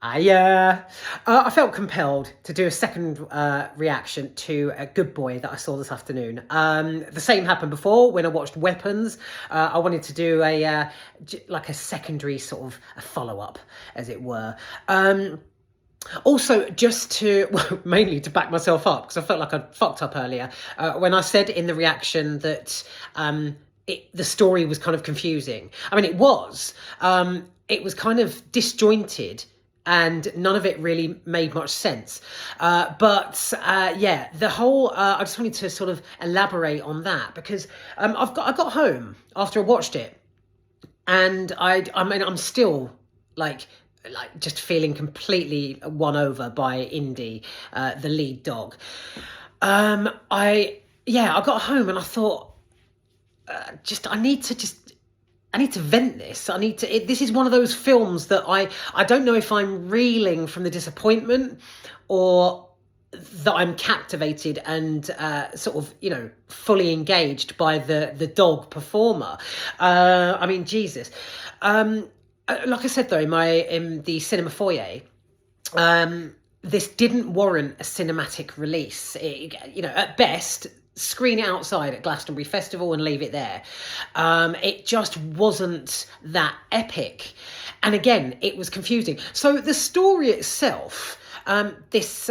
I felt compelled to do a second reaction to a Good Boy that I saw this afternoon. The same happened before when I watched Weapons. I wanted to do like a secondary sort of a follow up, as it were. Also, just to mainly to back myself up because I felt like I fucked up earlier when I said in the reaction that the story was kind of confusing. I mean, it was. It was kind of disjointed and none of it really made much sense. Yeah, the whole. I just wanted to sort of elaborate on that because I got home after I watched it, and I mean I'm still like just feeling completely won over by Indy, the lead dog. I got home and I thought, I need to vent this. This is one of those films that I don't know if I'm reeling from the disappointment or that I'm captivated and sort of, fully engaged by the dog performer. I mean, Jesus. Like I said though, in the cinema foyer, this didn't warrant a cinematic release. At best, screen it outside at Glastonbury Festival and leave it there. It just wasn't that epic. And again, it was confusing. So the story itself, this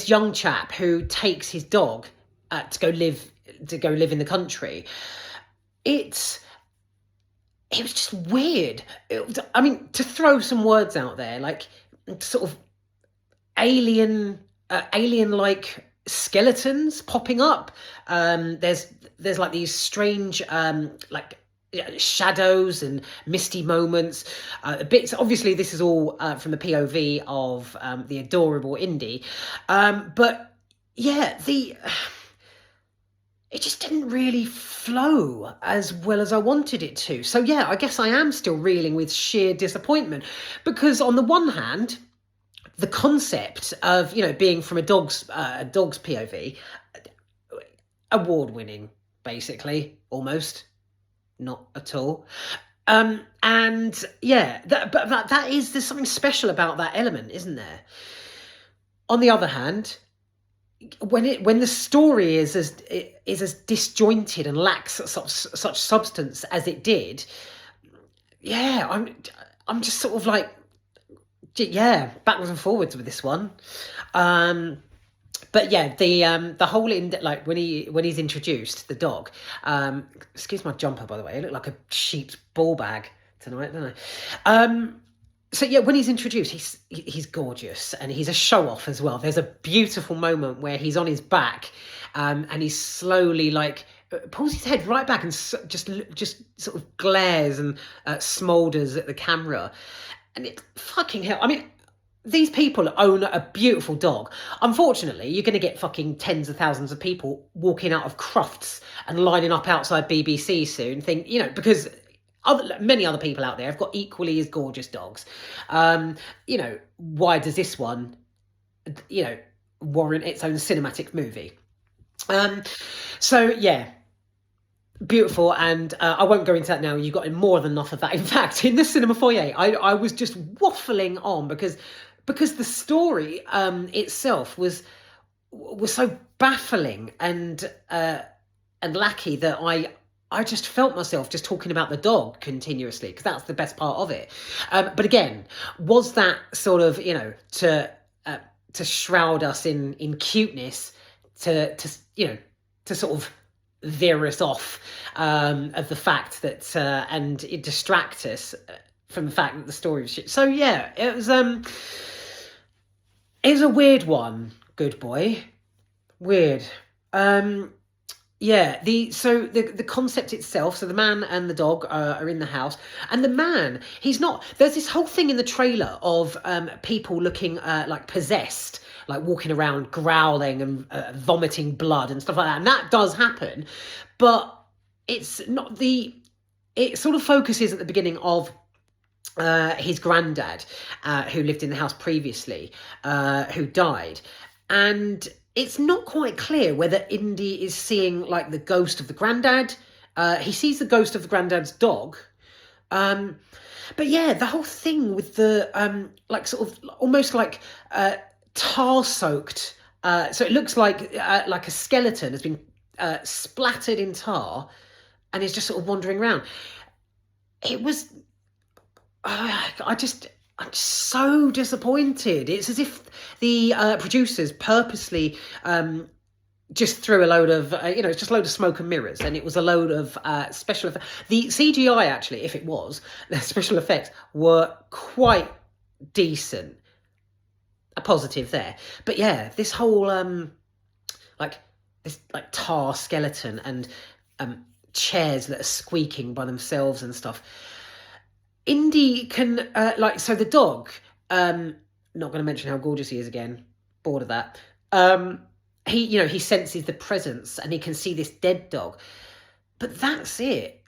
young chap who takes his dog to go live in the country, it was just weird. To throw some words out there, like sort of alien-like skeletons popping up. There's like these strange shadows and misty moments. Bits. Obviously, this is all from the POV of the adorable Indy. But yeah, it just didn't really flow as well as I wanted it to. So yeah, I guess I am still reeling with sheer disappointment because on the one hand, the concept of being from a dog's POV, award-winning, basically, almost, not at all. And yeah, there's something special about that element, isn't there? On the other hand, when the story is as disjointed and lacks such substance as it did, yeah, I'm just sort of like, yeah, backwards and forwards with this one. But yeah, the whole like when he's introduced the dog. Excuse my jumper, by the way. I look like a sheep's ball bag tonight, don't I? So yeah, when he's introduced, he's gorgeous and he's a show off as well. There's a beautiful moment where he's on his back, and he's slowly pulls his head right back and just sort of glares and smoulders at the camera. And it fucking hell. I mean, these people own a beautiful dog. Unfortunately, you're going to get fucking tens of thousands of people walking out of Crufts and lining up outside BBC soon. Because many other people out there have got equally as gorgeous dogs. Why does this one, warrant its own cinematic movie? So yeah. Beautiful, and I won't go into that now. You got more than enough of that. In fact, in the cinema foyer, I was just waffling on because the story itself was so baffling and lackey that I just felt myself just talking about the dog continuously because that's the best part of it. But again, was that sort of to shroud us in cuteness to sort of veer us off of the fact that and it distract us from the fact that the story was shit. So yeah, it was a weird one. Good Boy, weird. Yeah, the concept itself. So the man and the dog are in the house, and the man, he's not. There's this whole thing in the trailer of people looking like possessed, like walking around growling and vomiting blood and stuff like that, and that does happen, but it's not it sort of focuses at the beginning of his granddad, who lived in the house previously, who died, and it's not quite clear whether Indy is seeing like the ghost of the granddad. He sees the ghost of the granddad's dog, Um, but yeah, the whole thing with the like sort of almost like tar soaked. So it looks like a skeleton has been splattered in tar and is just sort of wandering around. It was. I'm just so disappointed. It's as if the producers purposely just threw a load of, it's just a load of smoke and mirrors, and it was a load of special effects. The CGI, actually, if it was, the special effects were quite decent. A positive there. But yeah, this whole, like, this, like, tar skeleton and chairs that are squeaking by themselves and stuff. Indy can, so the dog, not going to mention how gorgeous he is again, bored of that. He senses the presence and he can see this dead dog, but that's it.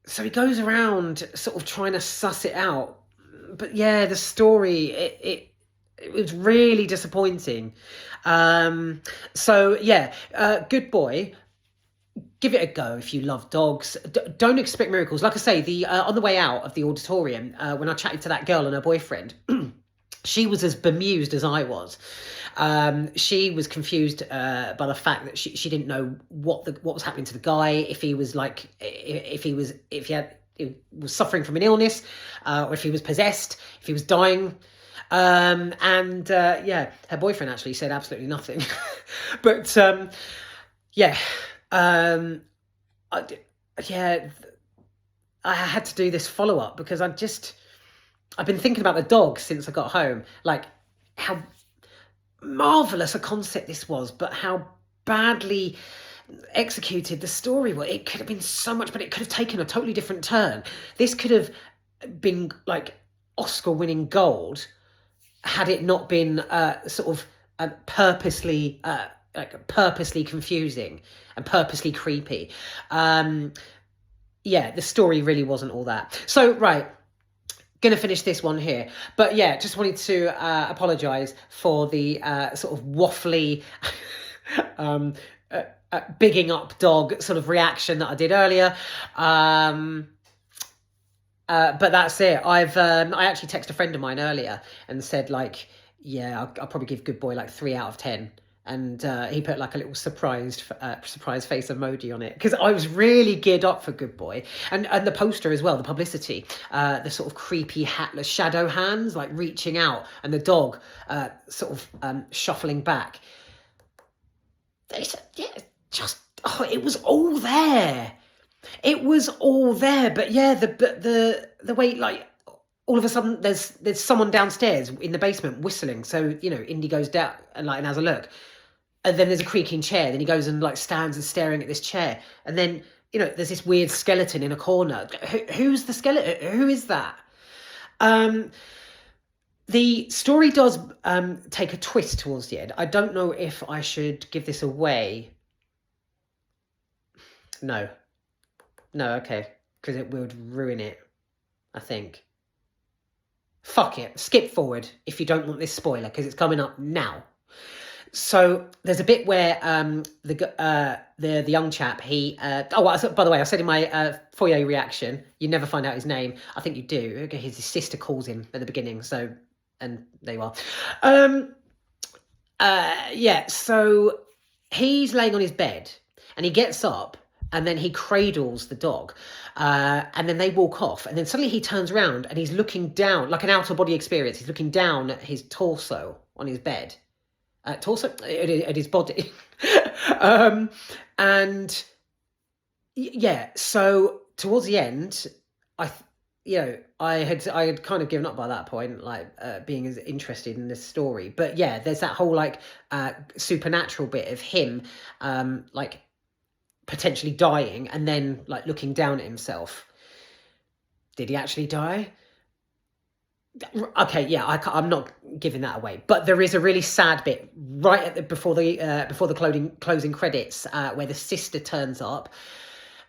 So he goes around sort of trying to suss it out. But yeah, the story, it was really disappointing. So yeah, Good Boy. Give it a go if you love dogs. Don't expect miracles. Like I say, the on the way out of the auditorium, when I chatted to that girl and her boyfriend, she was as bemused as I was. She was confused by the fact that she didn't know what was happening to the guy. If he was suffering from an illness, or if he was possessed, if he was dying. Yeah, her boyfriend actually said absolutely nothing. But yeah. I had to do this follow-up because I've been thinking about the dog since I got home, like how marvelous a concept this was, but how badly executed the story was. It could have been so much, but it could have taken a totally different turn. This could have been like Oscar-winning gold had it not been purposely confusing and purposely creepy. The story really wasn't all that. So, right, gonna finish this one here. But yeah, just wanted to apologise for the sort of waffly, bigging up dog sort of reaction that I did earlier. But that's it. I actually texted a friend of mine earlier and said, like, yeah, I'll probably give Good Boy like 3 out of 10. And he put like a little surprise face emoji on it, because I was really geared up for Good Boy, and the poster as well, the publicity, the sort of creepy hatless shadow hands like reaching out, and the dog shuffling back. It was all there. It was all there, but yeah, the way, like, all of a sudden there's someone downstairs in the basement whistling. So Indy goes down and has a look. And then there's a creaking chair. Then he goes and stands and staring at this chair. And then, there's this weird skeleton in a corner. Who's the skeleton? Who is that? The story does take a twist towards the end. I don't know if I should give this away. No, okay. Because it would ruin it, I think. Fuck it. Skip forward if you don't want this spoiler, because it's coming up now. So there's a bit where the young chap, he by the way, I said in my foyer reaction, you never find out his name. I think you do. Okay, his sister calls him at the beginning. So, and there you are. So he's laying on his bed and he gets up and then he cradles the dog, and then they walk off, and then suddenly he turns around and he's looking down, like an out of body experience. He's looking down at his torso on his bed. Torso at his body. So towards the end, I had kind of given up by that point, being as interested in this story. But yeah, there's that whole supernatural bit of him potentially dying and then looking down at himself. Did he actually die? Okay, yeah, I'm not giving that away, but there is a really sad bit right before the closing credits, where the sister turns up,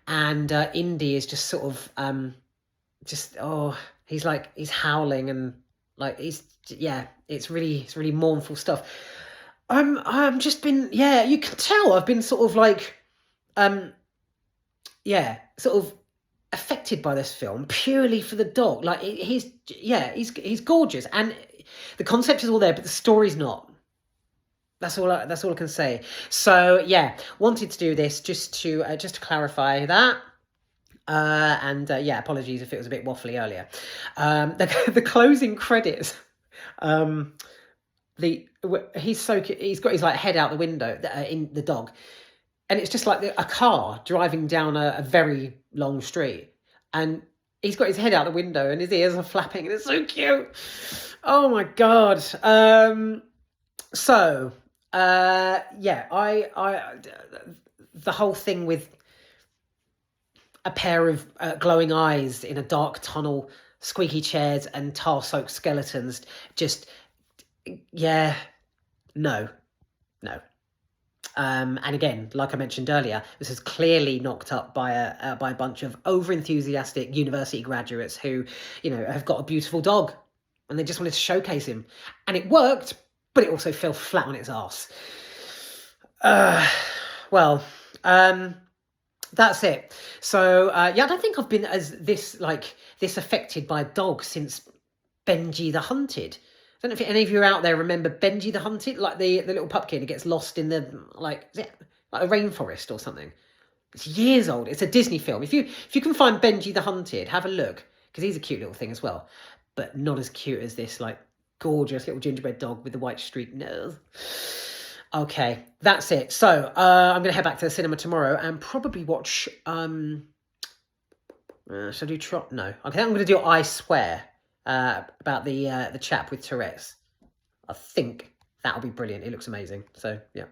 and Indy is just sort of he's howling, and it's really mournful stuff. I'm just been, you can tell I've been sort of sort of affected affected by this film purely for the dog. Like he's gorgeous, and the concept is all there, but the story's not. That's all I can say. So yeah, wanted to do this just to clarify that. Yeah, apologies if it was a bit waffly earlier. The closing credits. He's got his like head out the window in the dog, and it's just like a car driving down a very long street, and he's got his head out the window and his ears are flapping, and it's so cute. Oh my god. So yeah, I the whole thing with a pair of glowing eyes in a dark tunnel, squeaky chairs, and tar-soaked skeletons. Just, yeah, no. And again, like I mentioned earlier, this is clearly knocked up by a bunch of over-enthusiastic university graduates who, have got a beautiful dog, and they just wanted to showcase him, and it worked, but it also fell flat on its ass. Well, that's it. So yeah, I don't think I've been this affected by a dog since Benji the Hunted. I don't know if any of you out there remember Benji the Hunted, like the little pupkin who gets lost in the like a rainforest or something. It's years old. It's a Disney film. If you can find Benji the Hunted, have a look, because he's a cute little thing as well, but not as cute as this like gorgeous little gingerbread dog with the white streaked nose. Okay, that's it. So I'm going to head back to the cinema tomorrow and probably watch. Should I do Trot? No. Okay, I'm going to do I Swear about the chap with Tourette's. I think that'll be brilliant. It looks amazing. So yeah.